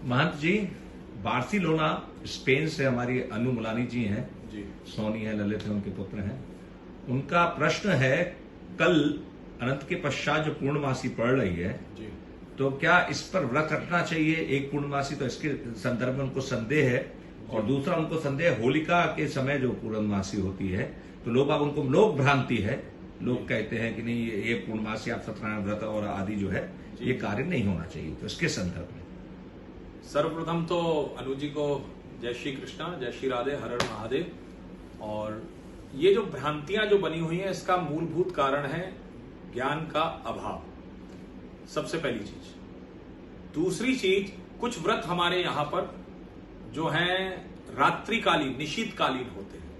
महंत जी, Barcelona Spain से हमारी अनु मुलानी जी हैं जी। सोनी है, ललित है, उनके पुत्र हैं। उनका प्रश्न है, कल अनंत के पश्चात जो पूर्णमासी पड़ रही है जी। तो क्या इस पर व्रत रखना चाहिए? एक पूर्णमासी तो इसके संदर्भ में उनको संदेह है, और दूसरा उनको संदेह होलिका के समय जो पूर्णमासी होती है तो उनको लोक भ्रांति है। लोग कहते हैं कि नहीं, ये पूर्णमासी आप सत्यनारायण व्रत और आदि जो है ये कार्य नहीं होना चाहिए, तो इसके संदर्भ में सर्वप्रथम तो अनु जी को जय श्री कृष्णा, जय श्री राधे, हर हर महादेव। और ये जो भ्रांतियां जो बनी हुई हैं, इसका मूलभूत कारण है ज्ञान का अभाव, सबसे पहली चीज। दूसरी चीज, कुछ व्रत हमारे यहां पर जो हैं रात्रिकालीन, निशीतकालीन होते हैं।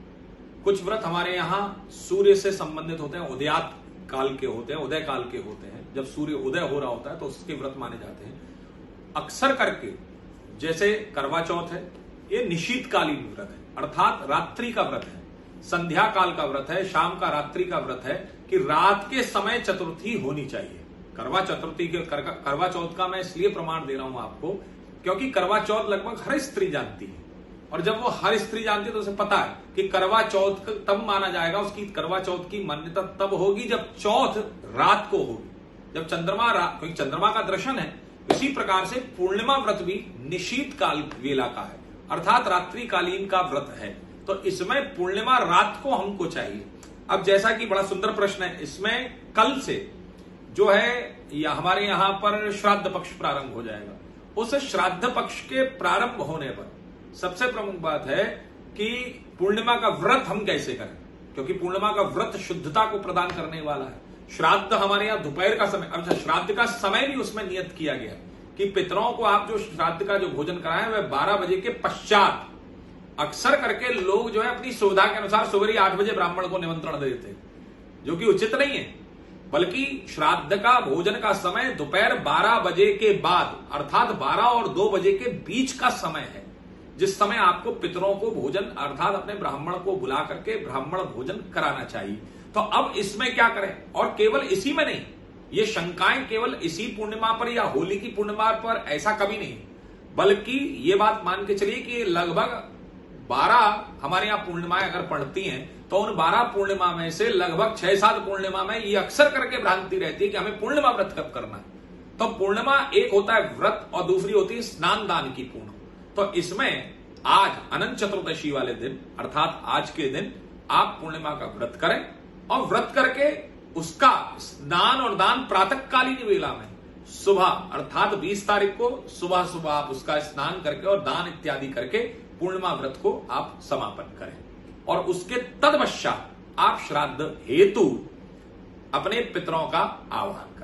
कुछ व्रत हमारे यहां सूर्य से संबंधित होते हैं, उदयात काल के होते हैं, उदय काल के होते हैं। जब सूर्य उदय हो रहा होता है तो उसके व्रत माने जाते हैं। अक्सर करके जैसे करवा चौथ है, ये निशीतकालीन व्रत है, अर्थात रात्रि का व्रत है, संध्या काल का व्रत है, शाम का रात्रि का व्रत है कि रात के समय चतुर्थी होनी चाहिए। करवा चौथ का मैं इसलिए प्रमाण दे रहा हूं आपको क्योंकि करवा चौथ लगभग हर स्त्री जानती है, और जब वो हर स्त्री जानती है तो उसे पता है कि करवा चौथ तब माना जाएगा, उसकी करवा चौथ की मान्यता तब होगी जब चौथ रात को होगी, जब क्योंकि चंद्रमा का दर्शन है। इसी प्रकार से पूर्णिमा व्रत भी निशीत काल वेला का है, अर्थात रात्रिकालीन का व्रत है। तो इसमें पूर्णिमा रात को हमको चाहिए। अब जैसा कि बड़ा सुंदर प्रश्न है, इसमें कल से जो है या हमारे यहां पर श्राद्ध पक्ष प्रारंभ हो जाएगा। उस श्राद्ध पक्ष के प्रारंभ होने पर सबसे प्रमुख बात है कि पूर्णिमा का व्रत हम कैसे करें, क्योंकि पूर्णिमा का व्रत शुद्धता को प्रदान करने वाला है। श्राद्ध हमारे यहां दोपहर का समय, अच्छा श्राद्ध का समय भी उसमें नियत किया गया कि पितरों को आप जो श्राद्ध का जो भोजन कराएं वह 12 बजे के पश्चात। अक्सर करके लोग जो है अपनी सुविधा के अनुसार सुबह 8 बजे ब्राह्मण को निमंत्रण दे देते हैं, जो कि उचित नहीं है। बल्कि श्राद्ध का भोजन का समय दोपहर 12 बजे के बाद, अर्थात 12 और 2 बजे के बीच का समय है, जिस समय आपको पितरों को भोजन अर्थात अपने ब्राह्मण को बुला करके ब्राह्मण भोजन कराना चाहिए। तो अब इसमें क्या करें? और केवल इसी में नहीं, ये शंकाएं केवल इसी पूर्णिमा पर या होली की पूर्णिमा पर ऐसा कभी नहीं, बल्कि ये बात मान के चलिए कि लगभग 12 हमारे यहां पूर्णिमाएं अगर पड़ती हैं तो उन 12 पूर्णिमा में से लगभग 6-7 पूर्णिमा में ये अक्सर करके भ्रांति रहती है कि हमें पूर्णिमा व्रत कब करना है। तो पूर्णिमा एक होता है व्रत और दूसरी होती है स्नान दान की पूर्ण। तो इसमें आज अनंत चतुर्दशी वाले दिन, अर्थात आज के दिन आप पूर्णिमा का व्रत करें, और व्रत करके उसका स्नान और दान प्रातःकालीन वेला में सुबह, अर्थात 20 तारीख को सुबह सुबह आप उसका स्नान करके और दान इत्यादि करके पूर्णिमा व्रत को आप समापन करें। और उसके तदपश्चात आप श्राद्ध हेतु अपने पितरों का आह्वान करें।